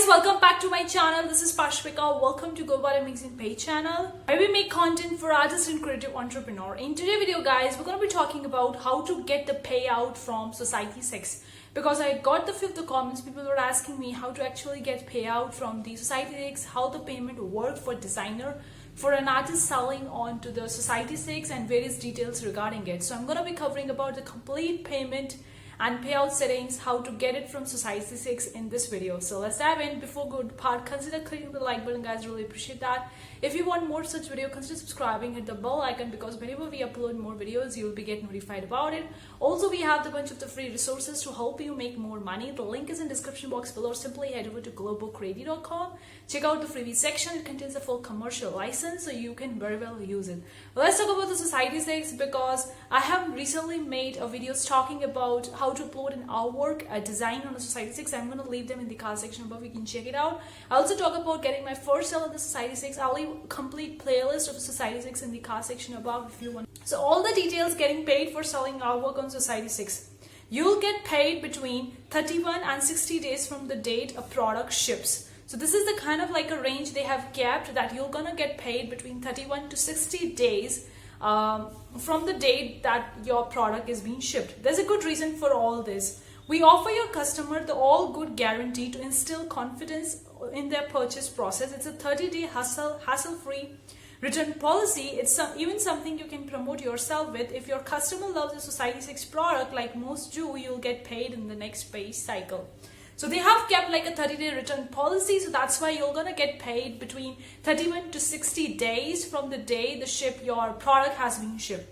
guys, welcome back to my channel. This is Pashvika. Welcome to Globo Arte Amazing Page channel, where we make content for artists and creative entrepreneur. In today's video, guys, we're going to be talking about how to get the payout from Society 6. Because I got the few of the comments, people were asking me how to actually get payout from the Society 6, how the payment worked for designer, for an artist selling on to the Society 6, and various details regarding it. So I'm going to be covering about the complete payment and payout settings, how to get it from Society 6 in this video. So let's dive in. Before good part, consider clicking the like button, guys. Really appreciate that. If you want more such video, consider subscribing, hit the bell icon, because whenever we upload more videos, you will be getting notified about it. Also, we have a bunch of the free resources to help you make more money. The link is in description box below. Simply head over to globalcreative.com. Check out the freebie section. It contains a full commercial license, so you can very well use it. Let's talk about the Society 6, because I have recently made a videos talking about how to upload an artwork, a design on a Society 6. I'm going to leave them in the card section above. You can check it out. I also talk about getting my first sale on the Society 6. I'll leave a complete playlist of Society 6 in the card section above if you want. So all the details getting paid for selling artwork on Society 6. You'll get paid between 31 and 60 days from the date a product ships. So this is the kind of like a range they have kept, that you're gonna get paid between 31 to 60 days from the date that your product is being shipped. There's a good reason for all this. We offer your customer the all good guarantee to instill confidence in their purchase process. It's a 30-day hassle-free return policy. It's even something you can promote yourself with. If your customer loves a Society 6 product like most do, you'll get paid in the next pay cycle. So they have kept like a 30-day return policy, so that's why you're gonna get paid between 31 to 60 days from the day your product has been shipped.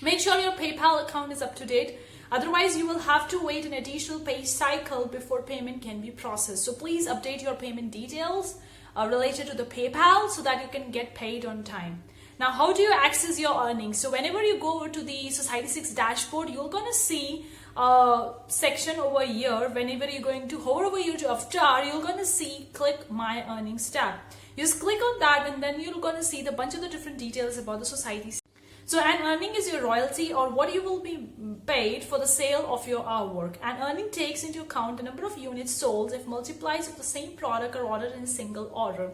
Make sure your PayPal account is up to date. Otherwise, you will have to wait an additional pay cycle before payment can be processed. So please update your payment details related to the PayPal so that you can get paid on time. Now, how do you access your earnings? So whenever you go over to the Society 6 dashboard, you're going to see a section over here. Whenever you're going to hover over here to avatar, you're going to see click my earnings tab. You just click on that, and then you're going to see the bunch of the different details about the Society 6. So an earning is your royalty, or what you will be paid for the sale of your artwork. An earning takes into account the number of units sold if multiplies of the same product are ordered in a single order.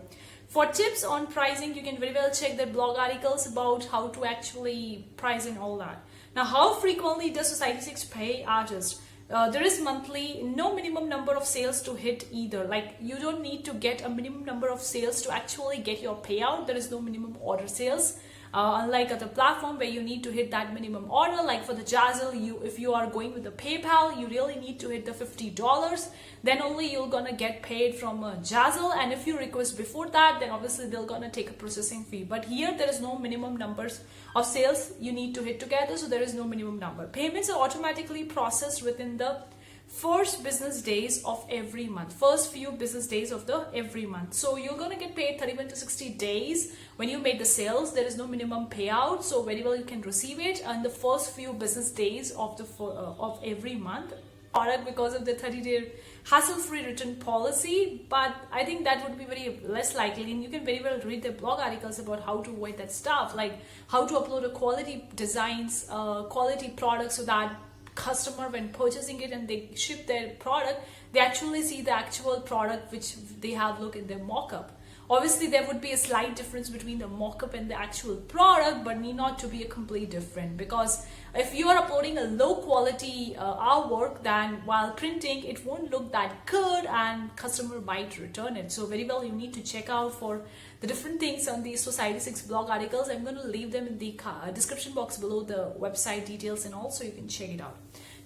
For tips on pricing, you can very well check their blog articles about how to actually price and all that. Now, how frequently does Society 6 pay artists? There is monthly, no minimum number of sales to hit either. Like, you don't need to get a minimum number of sales to actually get your payout. There is no minimum order sales. Unlike other platform where you need to hit that minimum order, like for the Jazzle, if you are going with the PayPal, you really need to hit the $50. Then only you're gonna get paid from Jazzle, and if you request before that, then obviously they're gonna take a processing fee. But here there is no minimum numbers of sales you need to hit together, so there is no minimum number. Payments are automatically processed within the first business days of every month, first few business days of the every month. So you're going to get paid 31 to 60 days when you make the sales. There is no minimum payout, so very well you can receive it on the first few business days of the of every month product, because of the 30-day hassle-free return policy. But I think that would be very less likely, and you can very well read the blog articles about how to avoid that stuff, like how to upload a quality designs, quality products, so that customer, when purchasing it and they ship their product, they actually see the actual product which they have look in their mock-up. Obviously, there would be a slight difference between the mock-up and the actual product, but need not to be a complete different, because if you are uploading a low quality artwork, then while printing it won't look that good and customer might return it. So very well you need to check out for the different things on the Society 6 blog articles. I'm going to leave them in the description box below, the website details, and also you can check it out.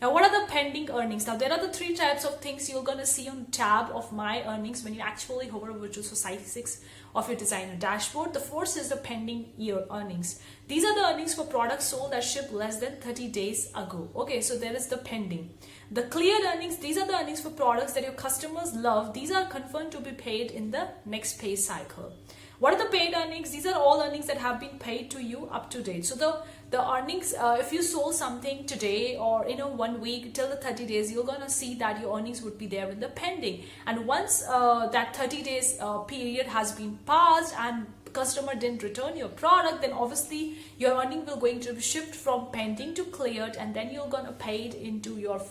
Now, what are the pending earnings? Now, there are the three types of things you're going to see on tab of my earnings when you actually hover over to Society 6 of your designer dashboard. The first is the pending year earnings. These are the earnings for products sold that shipped less than 30 days ago. Okay, so there is the pending. The cleared earnings, these are the earnings for products that your customers love. These are confirmed to be paid in the next pay cycle. What are the paid earnings? These are all earnings that have been paid to you up to date. So the earnings, if you sold something today or 1 week till the 30 days, you're gonna see that your earnings would be there in the pending. And once that 30 days period has been passed and customer didn't return your product, then obviously your earning will going to be shift from pending to cleared, and then you're gonna pay it into your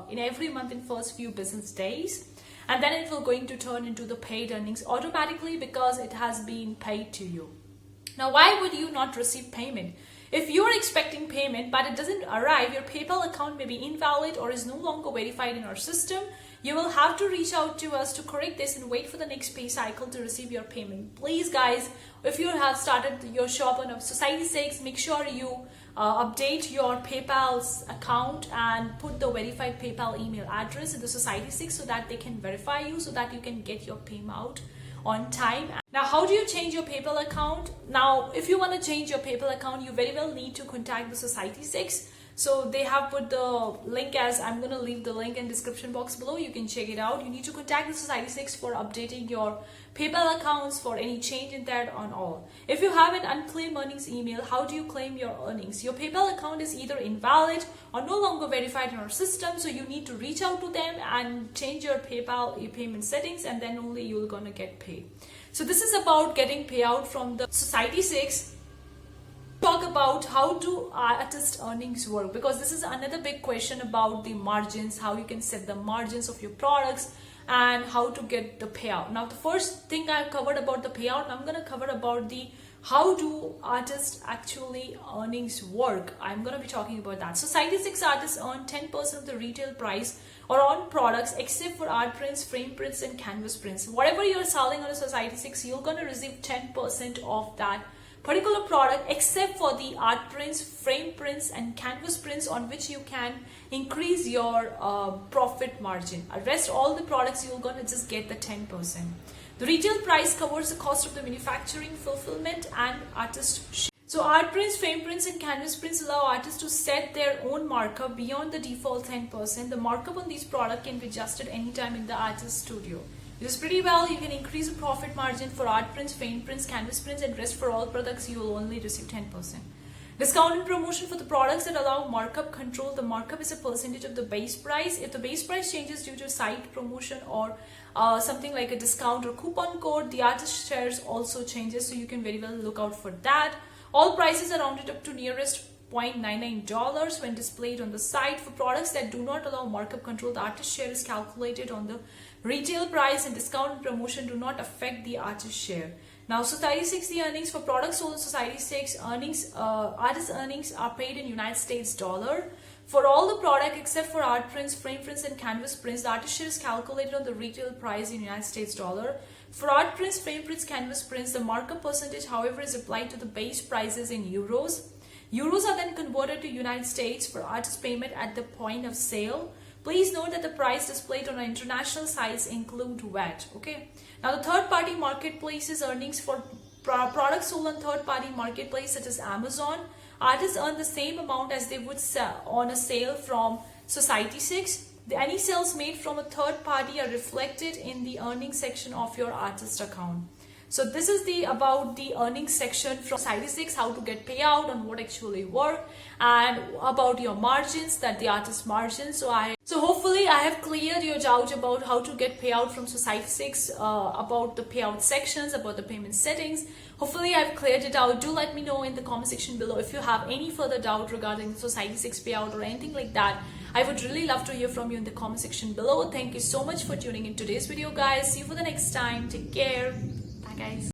in every month in first few business days. and then it will going to turn into the paid earnings automatically because it has been paid to you. Now, why would you not receive payment? If you are expecting payment but it doesn't arrive, your PayPal account may be invalid or is no longer verified in our system. You will have to reach out to us to correct this and wait for the next pay cycle to receive your payment. Please guys, if you have started your shop on Society6, make sure you update your PayPal's account and put the verified PayPal email address in the Society6 so that they can verify you, so that you can get your payment out on time. Now, how do you change your PayPal account? Now, if you want to change your PayPal account, you very well need to contact the Society6. So they have put the link, as I'm going to leave the link in description box below. You can check it out. You need to contact the Society6 for updating your PayPal accounts, for any change in that on all. If you have an unclaimed earnings email, how do you claim your earnings? Your PayPal account is either invalid or no longer verified in our system. So you need to reach out to them and change your PayPal payment settings, and then only you're going to get paid. So this is about getting payout from the Society6. Talk about how do artist earnings work, because this is another big question about the margins, how you can set the margins of your products and how to get the payout. Now, the first thing I've covered about the payout, I'm going to cover about the how do artists actually earnings work. I'm going to be talking about that. Society6 artists earn 10% of the retail price or on products except for art prints, frame prints and canvas prints. Whatever you're selling on a Society6, you're going to receive 10% of that particular product, except for the art prints, frame prints and canvas prints, on which you can increase your profit margin. Rest all the products, you're going to just get the 10%. The retail price covers the cost of the manufacturing, fulfillment and artist. So art prints, frame prints and canvas prints allow artists to set their own markup beyond the default 10%. The markup on these products can be adjusted anytime in the artist studio. It is pretty well. You can increase the profit margin for art prints, frame prints, canvas prints, and rest for all products you will only receive 10%. Discount and promotion for the products that allow markup control. The markup is a percentage of the base price. If the base price changes due to site promotion or something like a discount or coupon code, the artist shares also changes, so you can very well look out for that. All prices are rounded up to nearest $0.99 when displayed on the site. For products that do not allow markup control, the artist share is calculated on the retail price, and discount and promotion do not affect the artist share. Now, Society6, the earnings for products sold in Society6, artist earnings are paid in United States dollar. For all the product except for art prints, frame prints and canvas prints, the artist share is calculated on the retail price in United States dollar. For art prints, frame prints, canvas prints, the markup percentage, however, is applied to the base prices in euros. Euros are then converted to United States for artist payment at the point of sale. Please note that the price displayed on our international sites include VAT. Okay. Now, the third-party marketplaces earnings for products sold on third-party marketplace such as Amazon, artists earn the same amount as they would sell on a sale from Society6. Any sales made from a third party are reflected in the earnings section of your artist account. So this is about the earnings section from Society6, how to get payout and what actually work, and about your margins, that the artist margins. So hopefully I have cleared your doubt about how to get payout from Society6, about the payout sections, about the payment settings. Hopefully I've cleared it out. Do let me know in the comment section below if you have any further doubt regarding Society6 payout or anything like that. I would really love to hear from you in the comment section below. Thank you so much for tuning in today's video, guys. See you for the next time. Take care. Bye, guys.